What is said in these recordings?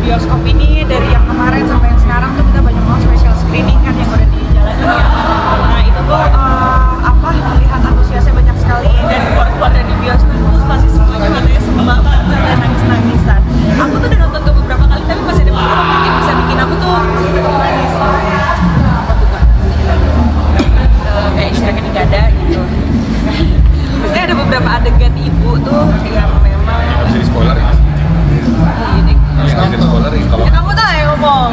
bioskop ini dari yang kemarin sampai yang sekarang tuh kita banyak banget special screening kan yang udah dijalanin ya. Nah itu tuh melihat antusiasnya banyak sekali dan keluar dari bioskop terus masih semuanya matanya sembah banget dan nangis-nangisan. Aku tuh udah nonton ke beberapa kali tapi masih ada beberapa part yang bisa bikin aku tuh nangis. Apa tuh Kak? Kayak istilahnya nih gak ada gitu. Biasanya ada beberapa adegan ibu tuh yang memang bisa di spoiler ya? Kalau kamu tuh yang ngomong.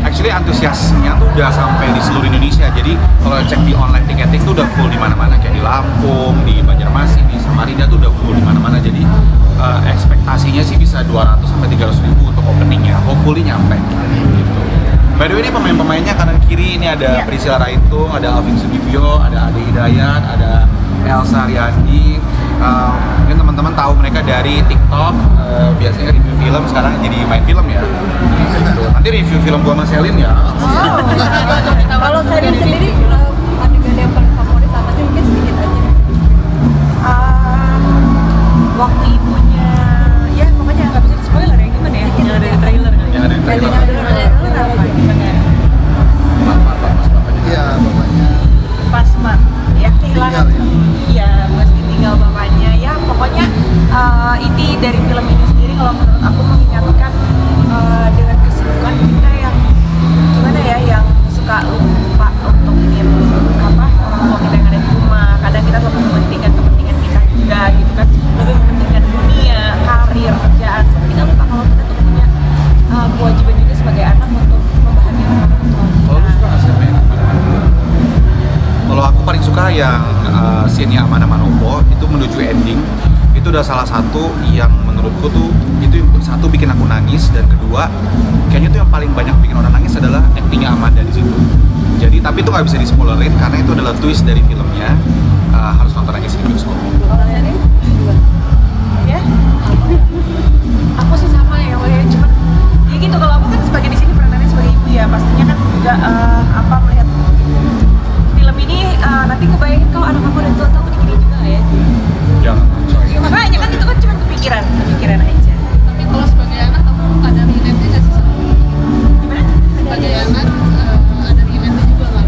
Actually antusiasnya tuh udah sampai di seluruh Indonesia. Jadi kalau cek di online ticketing tuh udah full di mana-mana, kayak di Lampung, di Banjarmasin, di Samarinda tuh udah full di mana-mana. Jadi ekspektasinya sih bisa 200 sampai 300 ribu untuk openingnya. Hopefully nyampe gitu. By the way ini pemain-pemainnya kanan kiri ini ada Priscilla Raitung, ada Alvin Sudibyo, ada Ade Hidayat, ada Elsa Riyandi. Mungkin teman-teman tahu mereka dari TikTok, biasanya review film, sekarang jadi main film ya. Gitu. Nanti review film gua sama Selin ya. Kalau Selin sendiri adegan yang paling favorit apa sih? Mungkin sedikit aja. Waktu ibunya, ya pokoknya nggak bisa di spoiler ya, gimana ya? Yang ada di trailer kali. Yang ada di trailer. Iya, bapaknya. Pas ya kehilangan. Iya, pas ditinggal bapaknya. Ya pokoknya inti dari film ini sendiri kalau menurut aku mengingatkan dengan kesibukan kita yang gimana ya, yang suka lupa untuk ingin orang tua kita yang ada di rumah. Kadang kita lebih mementingkan kepentingan kita juga gitu kan, lebih mementingkan dunia, karir, kerjaan. Seperti kita lupa kalau kita tuh punya kewajiban juga sebagai anak untuk membahagiakan orang tua kita. Kalau aku paling suka yang scene-nya Amanda Manopo itu menuju ending. Itu udah salah satu yang menurutku tuh itu satu bikin aku nangis, dan kedua kayaknya tuh yang paling banyak bikin orang nangis adalah actingnya Amanda di situ. Jadi tapi itu nggak bisa di-spoilerin karena itu adalah twist dari filmnya. Harus nonton aja di bioskop. Ya, aku sih sama ya, cuman ya gitu, kalau aku kan sebagai di sini peranannya sebagai ibu ya, pastinya kan juga melihat film ini nanti kebayangin kalau anak aku udah tua tuh aku digini juga ya. Jangan. Ya, makanya kan itu kan cuma kepikiran aja. Tapi kalau sebagai anak kamu ada relate nggak sih sama ini? Gimana? Sebagai anak ada relate juga nggak?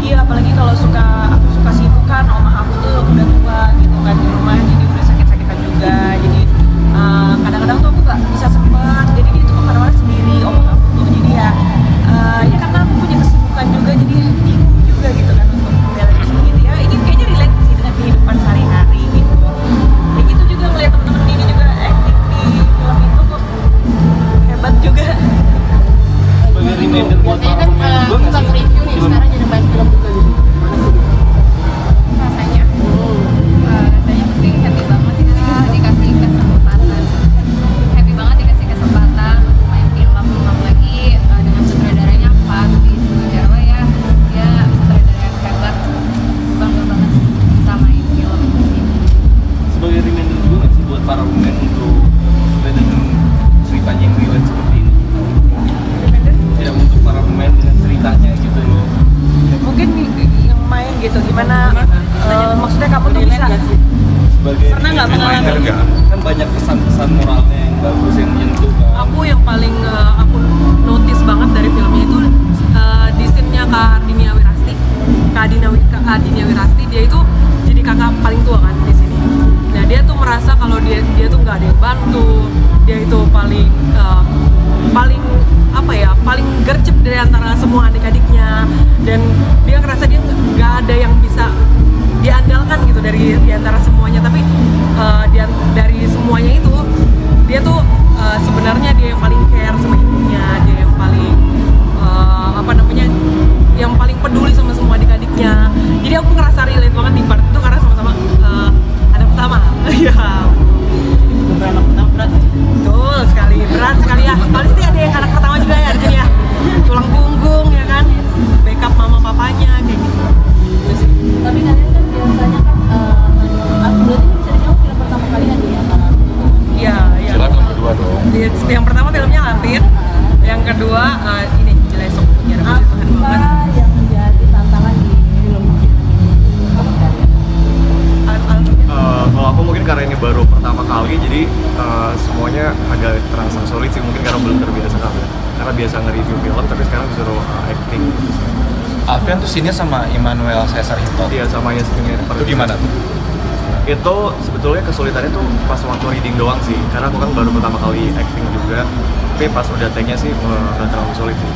Iya, apalagi kalau aku suka sibuk kan, oma aku tuh udah tua gitu kan di rumah, jadi udah sakit-sakitan juga. Jadi kadang-kadang tuh aku nggak bisa sempet, jadi dia tuh kemana-mana sendiri oma aku tuh. Jadi ya karena aku punya kesibukan juga, jadi bingung juga gitu kan untuk bela diri sendiri. Ya ini kayaknya relate sih dengan kehidupan sehari-hari gitu. Ya gitu juga ngeliat temen-temen ini juga acting di film itu kok hebat juga. Sebagai reminder buat para pemain juga nggak sih? Review nih, sekarang jadi main film juga gitu. Rasanya pasti happy banget ya dikasih kesempatan. Happy banget dikasih kesempatan untuk main film, apalagi dengan sutradaranya Pak Rudi Sudjarwo ya. Dia sutradara yang hebat. Bangga banget bisa main film di sini. Sebagai reminder juga nggak sih buat para pemain untuk supaya dengan ceritanya yang relate seperti ini? Ya untuk para pemain dengan ceritanya gitu loh. Mungkin yang main gitu gimana, maksudnya kamu tuh bisa Sebagai pernah nggak mengalami? Reminder nggak? Kan banyak kesan-kesan moralnya yang bagus yang menyentuh kan. Aku yang paling aku notice banget dari filmnya itu di scene-nya Kak Adinia Wirasti, dia itu jadi kakak paling tua kan di sini. Nah dia tuh merasa kalau dia tuh nggak ada yang bantu, dia itu paling paling gercep dari antara semua adik-adiknya, dan dia ngerasa dia nggak ada yang bisa diandalkan gitu dari antara semuanya. Tapi dari semuanya itu dia tuh sebenarnya dia yang paling care sama ibunya, dia yang paling yang paling peduli sama semua adik-adiknya. Jadi aku ngerasa relate banget di part itu karena sama-sama anak pertama. Ya, anak pertama berat. Betul sekali, berat sekali ya. Pasti ada yang anak pertama juga ya di sini ya. Tulang punggung ya kan, backup mama papanya kayak gitu. Tapi kalian kan biasanya kan berarti bisa dijawab film pertama kalian ya karena Iya. Jelas film kedua dong. Yang pertama filmnya Lampir, yang kedua ini Jelesok punya Tuhan banget. apa yang menjadi tantangan di film ini? Kalau aku mungkin karena ini baru pertama kali, jadi semuanya agak agak terasa sulit sih, mungkin karena belum terbiasa kali ya. Karena biasa nge-review film, tapi sekarang disuruh acting gitu sih. Alfian tuh scene-nya sama Immanuel Caesar Hilton. Iya, sama Yasmin. Itu gimana tuh? Itu sebetulnya kesulitannya tuh pas waktu reading doang sih, karena aku kan baru pertama kali acting juga. Tapi pas udah take-nya sih nggak terlalu sulit sih.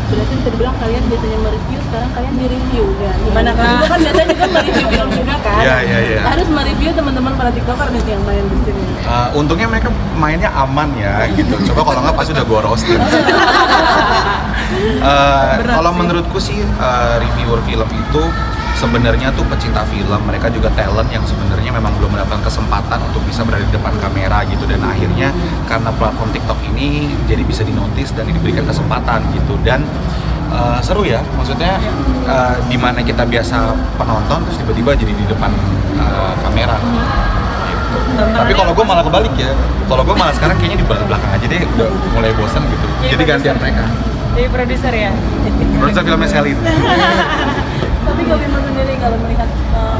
Berarti bisa dibilang kalian biasanya mereview, sekarang kalian di-review kan? Gimana kan? Itu kan biasanya juga mereview film juga kan? Iya. Harus mereview teman-teman para tiktoker nih yang main di sini. Untungnya mereka mainnya aman ya gitu. Coba kalau nggak pasti udah gua roasting. Kalau menurutku sih reviewer film itu sebenarnya tuh pecinta film, mereka juga talent yang sebenarnya memang belum mendapatkan kesempatan untuk bisa berada di depan kamera gitu, dan akhirnya karena platform TikTok ini jadi bisa dinotis dan diberikan kesempatan gitu, dan seru ya, maksudnya di mana kita biasa penonton terus tiba-tiba jadi di depan kamera gitu. Tapi kalau gue malah kebalik ya, kalau gue malah sekarang kayaknya di belakang aja deh, udah mulai bosan gitu, jadi gantian mereka. Jadi produser ya? Produser filmnya Selin. Tapi Kak Bima sendiri kalau melihat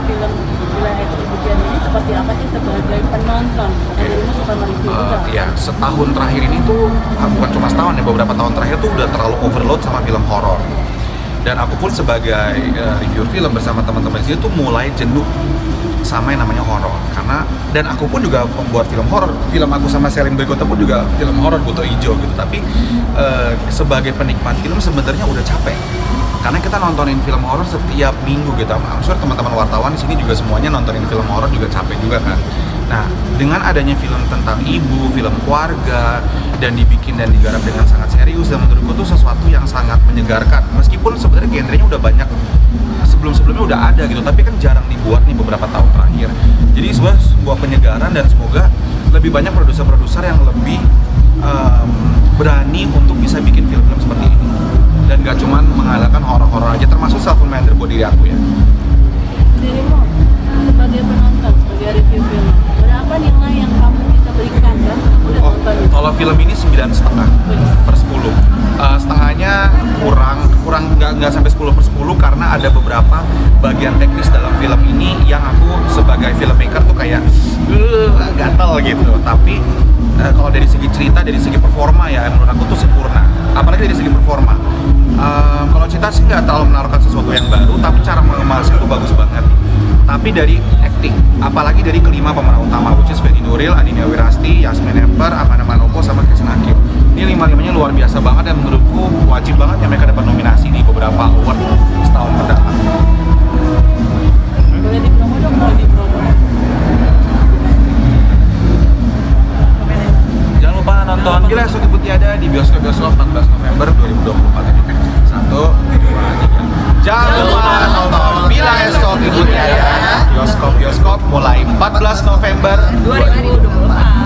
film Wilayah Kesucian ini seperti apa sih sebagai penonton? Karena dirimu suka mereview juga. Ya, setahun terakhir ini tuh, bukan cuma setahun ya, beberapa tahun terakhir tuh udah terlalu overload sama film horor. Dan aku pun sebagai reviewer film bersama teman-teman di sini tuh mulai jenuh sama yang namanya horor, karena dan aku pun juga membuat film horor. Film aku sama Selin berikutnya pun juga film horor Buto Ijo gitu. Tapi sebagai penikmat film sebenarnya udah capek, karena kita nontonin film horor setiap minggu gitu. I'm sure teman-teman wartawan di sini juga semuanya nontonin film horor juga capek juga kan. Nah, dengan adanya film tentang ibu, film keluarga, dan dibikin dan digarap dengan sangat serius, dan menurutku tuh sesuatu yang sangat menyegarkan. Meskipun sebenarnya genrenya udah banyak, sebelum-sebelumnya udah ada gitu, tapi kan jarang dibuat nih beberapa tahun terakhir. Jadi sebuah penyegaran, dan semoga lebih banyak produser-produser yang lebih berani untuk bisa bikin film-film seperti ini. Dan gak cuman mengandalkan horor-horor aja, termasuk self-reminder buat diri aku ya. Dirimu sebagai penonton, sebagai review film, berapa nilai yang kamu bisa berikan kan? Udah nonton. Kalau film ini 9,5/10. Setengahnya kurang nggak sampai 10/10 karena ada beberapa bagian teknis dalam film ini yang aku sebagai filmmaker tuh kayak gatel gitu. Tapi kalau dari segi cerita, dari segi performa ya menurut aku tuh sempurna. Apalagi dari segi performa. Kalau cerita sih nggak terlalu menaruhkan sesuatu yang baru, tapi cara mengemasnya tuh bagus banget. Tapi dari acting, apalagi dari kelima pemeran utama, which is Feni Nuril, Adinia Wirasti, Yasmin Emper, Amanda Manopo, sama Kristen Hakim. Ini lima-limanya luar biasa banget, dan menurutku wajib banget ya mereka dapat nominasi di beberapa award setahun mendatang. Boleh dipromo dong, boleh dipromo. Jangan lupa nonton Gila Esok Ibu Tiada di bioskop-bioskop 14 November 2024 ini. 1, 2, 3. Jangan lupa nonton Bila Esok Ibu Tiada bioskop-bioskop mulai 14 November 2024.